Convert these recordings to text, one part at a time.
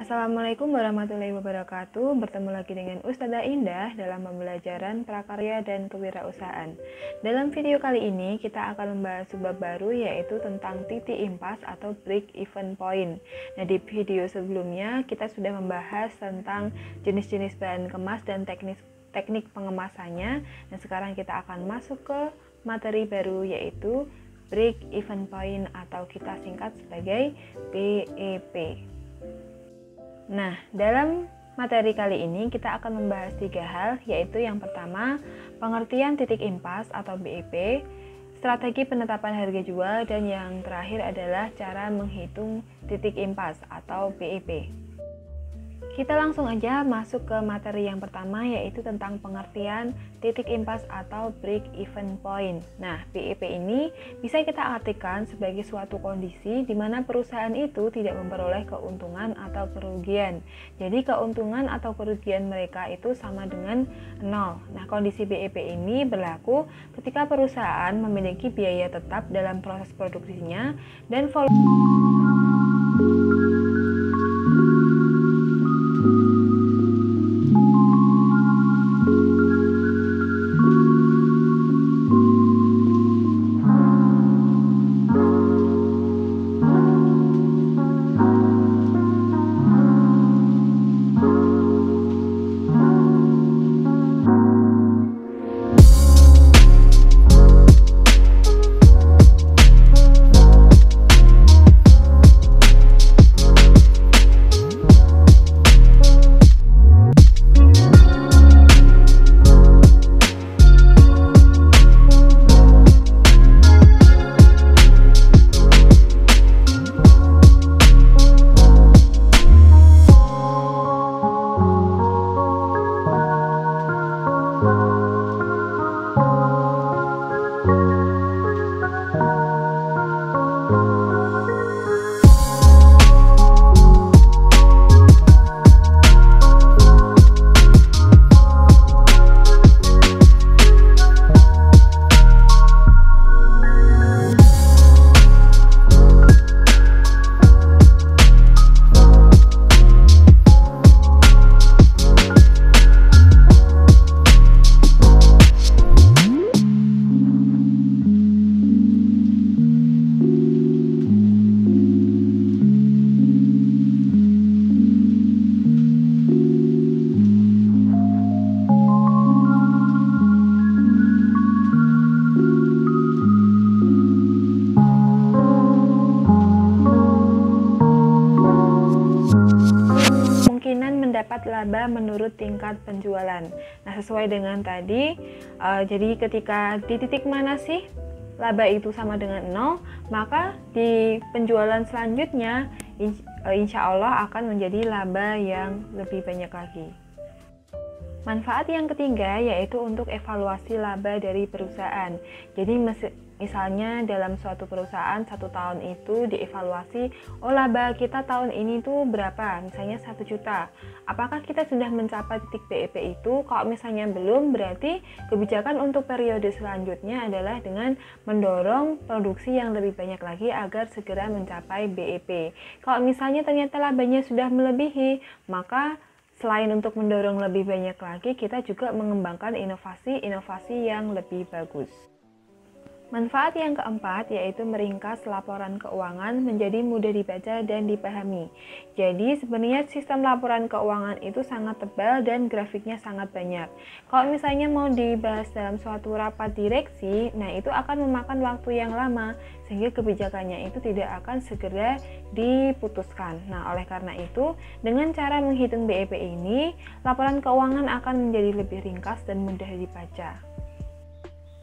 Assalamualaikum warahmatullahi wabarakatuh. Bertemu lagi dengan Ustazah Indah dalam pembelajaran prakarya dan kewirausahaan. Dalam video kali ini kita akan membahas bab baru, yaitu tentang titik impas atau break even point. Nah, di video sebelumnya kita sudah membahas tentang jenis-jenis bahan kemas dan teknik pengemasannya. Dan sekarang kita akan masuk ke materi baru, yaitu break even point atau kita singkat sebagai BEP. Nah, dalam materi kali ini kita akan membahas 3 hal, yaitu yang pertama, pengertian titik impas atau BEP, strategi penetapan harga jual, dan yang terakhir adalah cara menghitung titik impas atau BEP. Kita langsung aja masuk ke materi yang pertama, yaitu tentang pengertian titik impas atau break even point. Nah, BEP ini bisa kita artikan sebagai suatu kondisi di mana perusahaan itu tidak memperoleh keuntungan atau kerugian. Jadi keuntungan atau kerugian mereka itu sama dengan 0. Nah, kondisi BEP ini berlaku ketika perusahaan memiliki biaya tetap dalam proses produksinya dan volume mendapat laba menurut tingkat penjualan. Nah, sesuai dengan tadi, jadi ketika di titik mana sih laba itu sama dengan 0, maka di penjualan selanjutnya insya Allah akan menjadi laba yang lebih banyak lagi. Manfaat yang ketiga yaitu untuk evaluasi laba dari perusahaan. Jadi misalnya dalam suatu perusahaan 1 tahun itu dievaluasi, oh laba kita tahun ini tuh berapa, misalnya 1 juta. Apakah kita sudah mencapai titik BEP itu? Kalau misalnya belum, berarti kebijakan untuk periode selanjutnya adalah dengan mendorong produksi yang lebih banyak lagi agar segera mencapai BEP. Kalau misalnya ternyata labanya sudah melebihi, maka selain untuk mendorong lebih banyak lagi, kita juga mengembangkan inovasi-inovasi yang lebih bagus. Manfaat yang keempat yaitu meringkas laporan keuangan menjadi mudah dibaca dan dipahami. Jadi sebenarnya sistem laporan keuangan itu sangat tebal dan grafiknya sangat banyak. Kalau misalnya mau dibahas dalam suatu rapat direksi, nah itu akan memakan waktu yang lama sehingga kebijakannya itu tidak akan segera diputuskan. Nah, oleh karena itu, dengan cara menghitung BEP ini, laporan keuangan akan menjadi lebih ringkas dan mudah dibaca.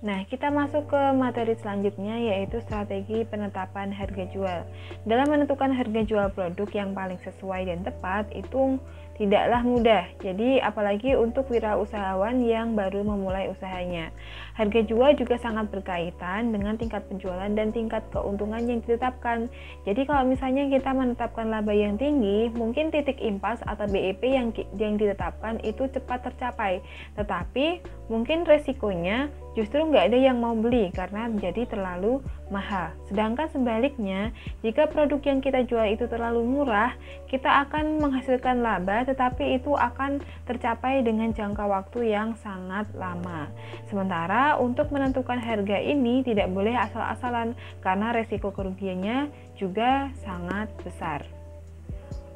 Nah, kita masuk ke materi selanjutnya, yaitu strategi penetapan harga jual. Dalam menentukan harga jual produk yang paling sesuai dan tepat itu tidaklah mudah. Jadi, apalagi untuk wirausahawan yang baru memulai usahanya. Harga jual juga sangat berkaitan dengan tingkat penjualan dan tingkat keuntungan yang ditetapkan. Jadi, kalau misalnya kita menetapkan laba yang tinggi, mungkin titik impas atau BEP yang ditetapkan itu cepat tercapai. Tetapi, mungkin resikonya justru nggak ada yang mau beli karena jadi terlalu mahal. Sedangkan sebaliknya, jika produk yang kita jual itu terlalu murah, kita akan menghasilkan laba tetapi itu akan tercapai dengan jangka waktu yang sangat lama. Sementara untuk menentukan harga ini tidak boleh asal-asalan karena resiko kerugiannya juga sangat besar.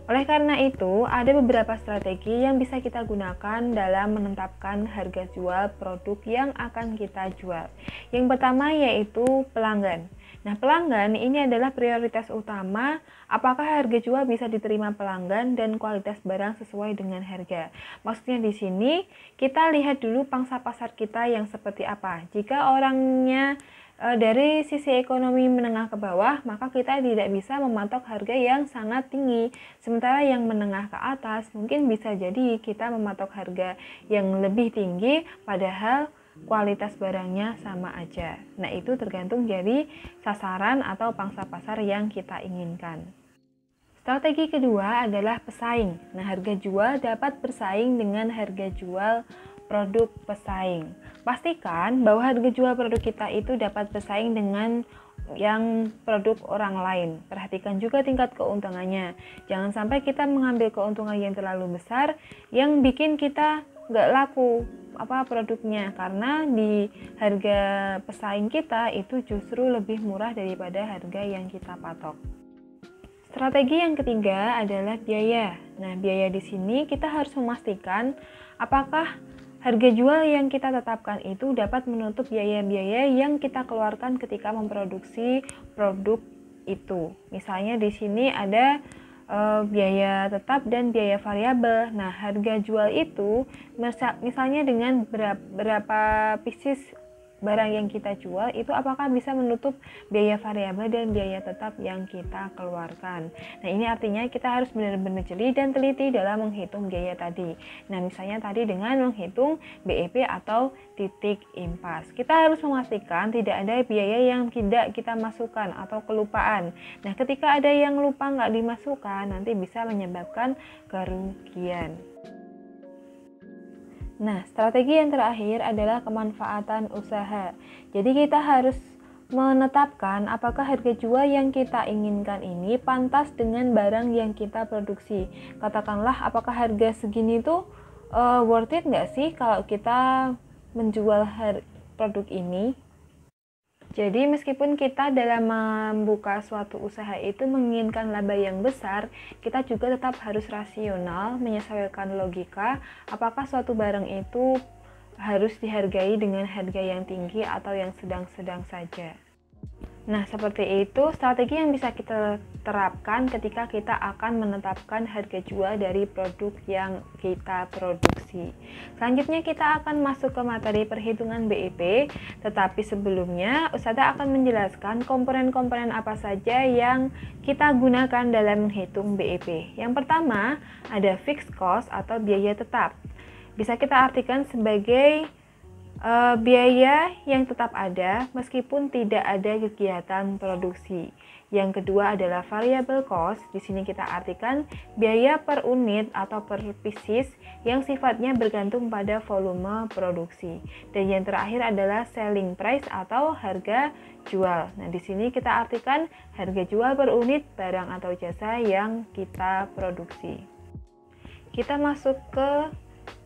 Oleh karena itu, ada beberapa strategi yang bisa kita gunakan dalam menetapkan harga jual produk yang akan kita jual. Yang pertama yaitu pelanggan. Nah, pelanggan ini adalah prioritas utama apakah harga jual bisa diterima pelanggan dan kualitas barang sesuai dengan harga. Maksudnya di sini kita lihat dulu pangsa pasar kita yang seperti apa. Jika orangnya dari sisi ekonomi menengah ke bawah, maka kita tidak bisa mematok harga yang sangat tinggi. Sementara yang menengah ke atas, mungkin bisa jadi kita mematok harga yang lebih tinggi, padahal kualitas barangnya sama aja. Nah, itu tergantung dari sasaran atau pangsa pasar yang kita inginkan. Strategi kedua adalah pesaing. Nah, harga jual dapat bersaing dengan harga jual produk pesaing. Pastikan bahwa harga jual produk kita itu dapat bersaing dengan yang produk orang lain. Perhatikan juga tingkat keuntungannya. Jangan sampai kita mengambil keuntungan yang terlalu besar yang bikin kita nggak laku produknya, karena di harga pesaing kita itu justru lebih murah daripada harga yang kita patok. Strategi yang ketiga adalah biaya. Nah, biaya di sini kita harus memastikan apakah harga jual yang kita tetapkan itu dapat menutup biaya-biaya yang kita keluarkan ketika memproduksi produk itu. Misalnya di sini ada biaya tetap dan biaya variabel. Nah, harga jual itu misalnya dengan berapa pieces barang yang kita jual itu apakah bisa menutup biaya variabel dan biaya tetap yang kita keluarkan. Nah, ini artinya kita harus benar-benar jeli dan teliti dalam menghitung biaya tadi. Nah, misalnya tadi dengan menghitung BEP atau titik impas. Kita harus memastikan tidak ada biaya yang tidak kita masukkan atau kelupaan. Nah, ketika ada yang lupa nggak dimasukkan, nanti bisa menyebabkan kerugian. Nah, strategi yang terakhir adalah kemanfaatan usaha. Jadi kita harus menetapkan apakah harga jual yang kita inginkan ini pantas dengan barang yang kita produksi. Katakanlah apakah harga segini tuh worth it nggak sih kalau kita menjual produk ini. Jadi meskipun kita dalam membuka suatu usaha itu menginginkan laba yang besar, kita juga tetap harus rasional, menyesuaikan logika apakah suatu barang itu harus dihargai dengan harga yang tinggi atau yang sedang-sedang saja. Nah, seperti itu strategi yang bisa kita terapkan ketika kita akan menetapkan harga jual dari produk yang kita produksi. Selanjutnya kita akan masuk ke materi perhitungan BEP, tetapi sebelumnya Ustazah akan menjelaskan komponen-komponen apa saja yang kita gunakan dalam menghitung BEP. Yang pertama, ada fixed cost atau biaya tetap. Bisa kita artikan sebagai biaya yang tetap ada meskipun tidak ada kegiatan produksi. Yang kedua adalah variable cost. Di sini kita artikan biaya per unit atau per pieces yang sifatnya bergantung pada volume produksi. Dan yang terakhir adalah selling price atau harga jual. Nah, di sini kita artikan harga jual per unit barang atau jasa yang kita produksi. Kita masuk ke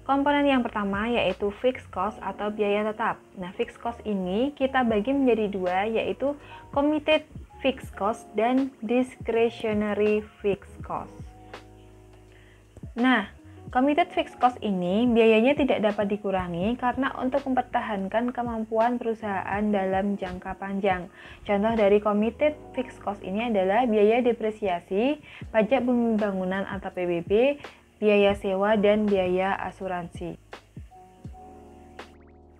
komponen yang pertama yaitu fixed cost atau biaya tetap. Nah, fixed cost ini kita bagi menjadi dua, yaitu committed fixed cost dan discretionary fixed cost. Nah, committed fixed cost ini biayanya tidak dapat dikurangi karena untuk mempertahankan kemampuan perusahaan dalam jangka panjang. Contoh dari committed fixed cost ini adalah biaya depresiasi, pajak bumi bangunan atau PBB, biaya sewa, dan biaya asuransi.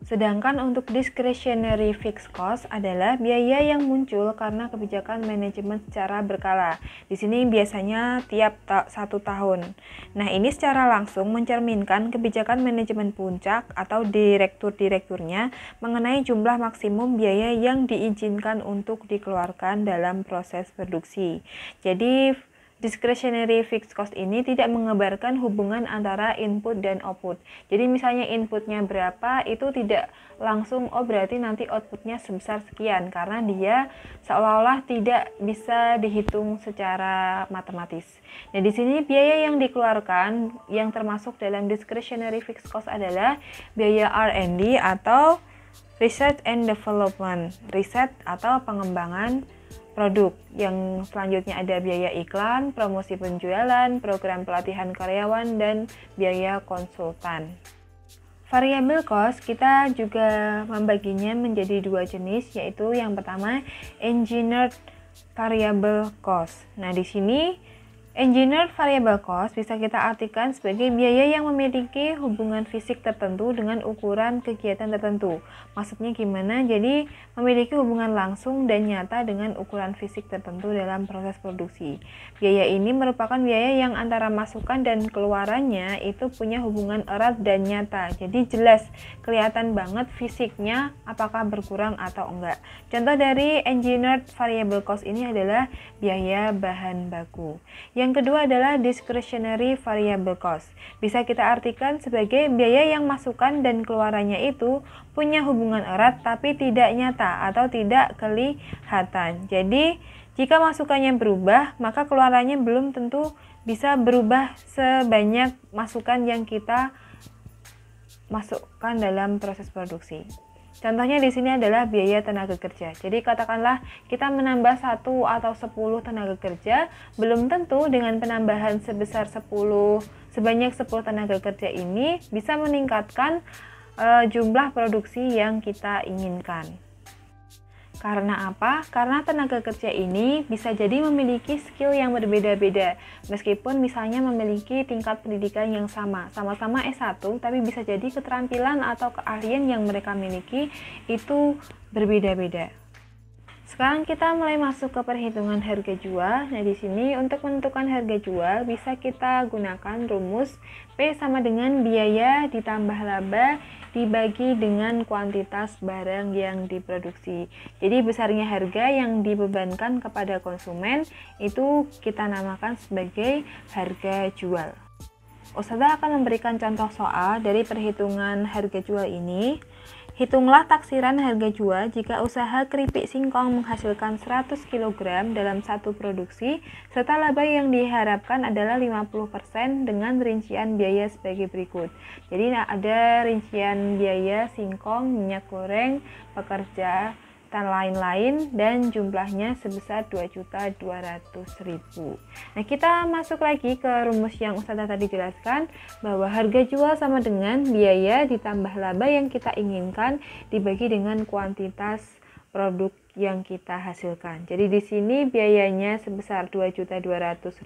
Sedangkan untuk discretionary fixed cost adalah biaya yang muncul karena kebijakan manajemen secara berkala. Di sini biasanya tiap 1 tahun. Nah, ini secara langsung mencerminkan kebijakan manajemen puncak atau direktur-direkturnya mengenai jumlah maksimum biaya yang diizinkan untuk dikeluarkan dalam proses produksi. Jadi discretionary fixed cost ini tidak mengabarkan hubungan antara input dan output. Jadi misalnya inputnya berapa, itu tidak langsung berarti nanti outputnya sebesar sekian, karena dia seolah-olah tidak bisa dihitung secara matematis. Nah, di sini biaya yang dikeluarkan yang termasuk dalam discretionary fixed cost adalah biaya R&D atau research and development, riset atau pengembangan produk. Yang selanjutnya ada biaya iklan, promosi penjualan, program pelatihan karyawan, dan biaya konsultan. Variable cost kita juga membaginya menjadi dua jenis, yaitu yang pertama engineered variable cost. Nah, di sini engineered variable cost bisa kita artikan sebagai biaya yang memiliki hubungan fisik tertentu dengan ukuran kegiatan tertentu. Maksudnya gimana? Jadi memiliki hubungan langsung dan nyata dengan ukuran fisik tertentu dalam proses produksi. Biaya ini merupakan biaya yang antara masukan dan keluarannya itu punya hubungan erat dan nyata. Jadi jelas, kelihatan banget fisiknya apakah berkurang atau enggak. Contoh dari engineered variable cost ini adalah biaya bahan baku. Yang kedua adalah discretionary variable cost. Bisa kita artikan sebagai biaya yang masukan dan keluarannya itu punya hubungan erat tapi tidak nyata atau tidak kelihatan. Jadi, jika masukannya berubah, maka keluarannya belum tentu bisa berubah sebanyak masukan yang kita masukkan dalam proses produksi. Contohnya di sini adalah biaya tenaga kerja. Jadi katakanlah kita menambah 1 atau 10 tenaga kerja, belum tentu dengan penambahan sebanyak 10 tenaga kerja ini bisa meningkatkan jumlah produksi yang kita inginkan. Karena apa? Karena tenaga kerja ini bisa jadi memiliki skill yang berbeda-beda. Meskipun misalnya memiliki tingkat pendidikan yang sama-sama S1, tapi bisa jadi keterampilan atau keahlian yang mereka miliki itu berbeda-beda. Sekarang kita mulai masuk ke perhitungan harga jual. Nah, di sini untuk menentukan harga jual bisa kita gunakan rumus P sama dengan biaya ditambah laba dibagi dengan kuantitas barang yang diproduksi. Jadi besarnya harga yang dibebankan kepada konsumen itu kita namakan sebagai harga jual. Ustazah akan memberikan contoh soal dari perhitungan harga jual ini. Hitunglah taksiran harga jual jika usaha keripik singkong menghasilkan 100 kg dalam satu produksi, serta laba yang diharapkan adalah 50% dengan rincian biaya sebagai berikut. Jadi ada rincian biaya singkong, minyak goreng, pekerja, dan lain-lain, dan jumlahnya sebesar 2.200.000. Nah, kita masuk lagi ke rumus yang Ustazah tadi jelaskan, bahwa harga jual sama dengan biaya ditambah laba yang kita inginkan dibagi dengan kuantitas produk yang kita hasilkan. Jadi di sini biayanya sebesar Rp2.200.000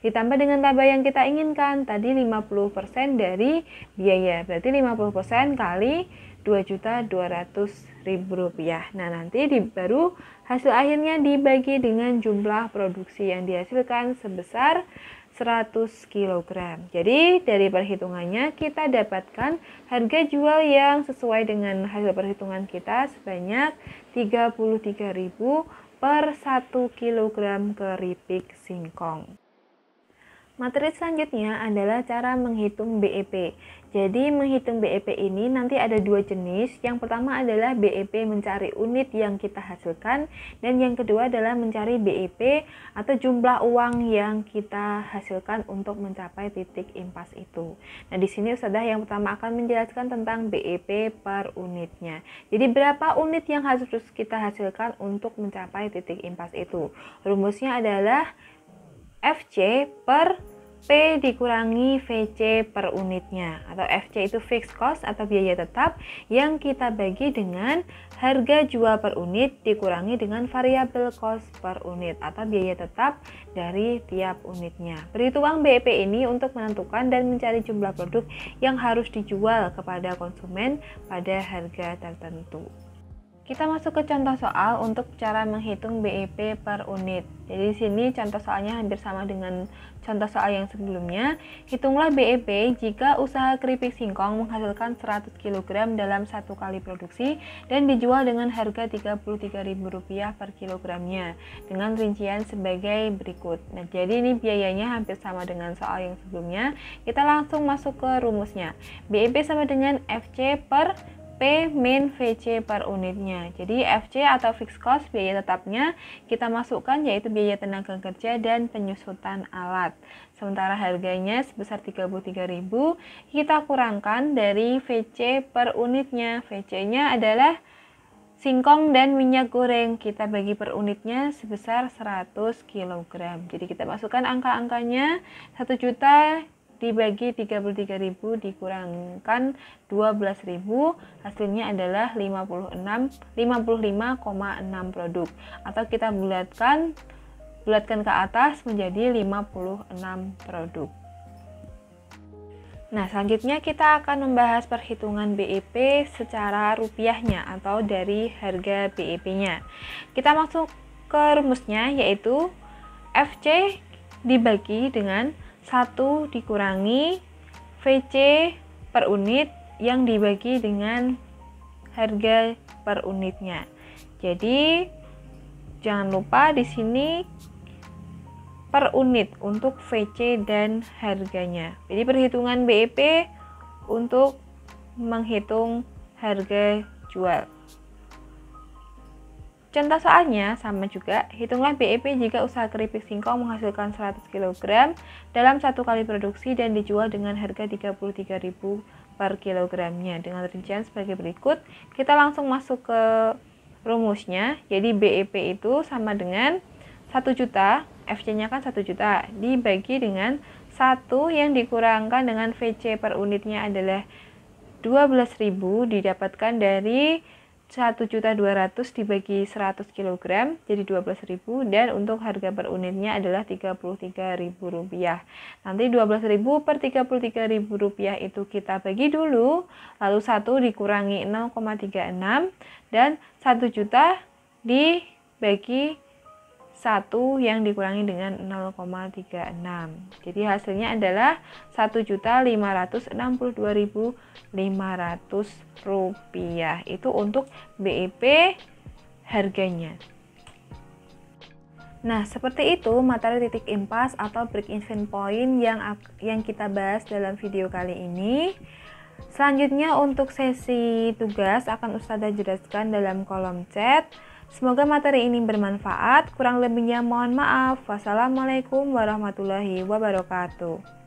ditambah dengan laba yang kita inginkan, tadi 50% dari biaya, berarti 50% kali Rp2.200.000. Nah, nanti baru hasil akhirnya dibagi dengan jumlah produksi yang dihasilkan sebesar 100 kg. Jadi dari perhitungannya kita dapatkan harga jual yang sesuai dengan hasil perhitungan kita sebanyak 33.000 per 1 kg keripik singkong. Materi selanjutnya adalah cara menghitung BEP. Jadi menghitung BEP ini nanti ada dua jenis. Yang pertama adalah BEP mencari unit yang kita hasilkan, dan yang kedua adalah mencari BEP atau jumlah uang yang kita hasilkan untuk mencapai titik impas itu. Nah, di sini Ustazah yang pertama akan menjelaskan tentang BEP per unitnya. Jadi berapa unit yang harus kita hasilkan untuk mencapai titik impas itu? Rumusnya adalah FC per P dikurangi VC per unitnya, atau FC itu fixed cost atau biaya tetap yang kita bagi dengan harga jual per unit dikurangi dengan variable cost per unit atau biaya tetap dari tiap unitnya. Perhitungan BEP ini untuk menentukan dan mencari jumlah produk yang harus dijual kepada konsumen pada harga tertentu. Kita masuk ke contoh soal untuk cara menghitung BEP per unit. Jadi di sini contoh soalnya hampir sama dengan contoh soal yang sebelumnya. Hitunglah BEP jika usaha keripik singkong menghasilkan 100 kg dalam satu kali produksi dan dijual dengan harga Rp33.000 per kilogramnya dengan rincian sebagai berikut. Nah, jadi ini biayanya hampir sama dengan soal yang sebelumnya. Kita langsung masuk ke rumusnya. BEP sama dengan FC per P min VC per unitnya. Jadi FC atau fixed cost biaya tetapnya kita masukkan yaitu biaya tenaga kerja dan penyusutan alat. Sementara harganya sebesar 33.000 kita kurangkan dari VC per unitnya. VC-nya adalah singkong dan minyak goreng. Kita bagi per unitnya sebesar 100 kg. Jadi kita masukkan angka-angkanya 1 juta dibagi 33.000 dikurangkan 12.000, hasilnya adalah 55,6 produk, atau kita bulatkan ke atas menjadi 56 produk. Nah, selanjutnya kita akan membahas perhitungan BEP secara rupiahnya atau dari harga BEP-nya. Kita masuk ke rumusnya, yaitu FC dibagi dengan 1 dikurangi VC per unit yang dibagi dengan harga per unitnya. Jadi jangan lupa di sini per unit untuk VC dan harganya. Jadi perhitungan BEP untuk menghitung harga jual. Contoh soalnya sama juga, hitunglah BEP jika usaha keripik singkong menghasilkan 100 kg dalam satu kali produksi dan dijual dengan harga Rp33.000 per kilogramnya dengan rincian sebagai berikut. Kita langsung masuk ke rumusnya. Jadi BEP itu sama dengan 1 juta, FC-nya kan 1 juta, dibagi dengan 1 yang dikurangkan dengan VC per unitnya adalah 12.000 didapatkan dari 1.200.000 dibagi 100 kg jadi 12.000, dan untuk harga per unitnya adalah Rp33.000. Nanti 12.000 per Rp33.000 itu kita bagi dulu, lalu 1 dikurangi 0,36 dan 1 juta dibagi 1 yang dikurangi dengan 0,36. Jadi hasilnya adalah Rp1.562.500. Itu untuk BEP harganya. Nah, seperti itu materi titik impas atau break even point yang kita bahas dalam video kali ini. Selanjutnya untuk sesi tugas akan Ustazah jelaskan dalam kolom chat. Semoga materi ini bermanfaat. Kurang lebihnya mohon maaf. Wassalamualaikum warahmatullahi wabarakatuh.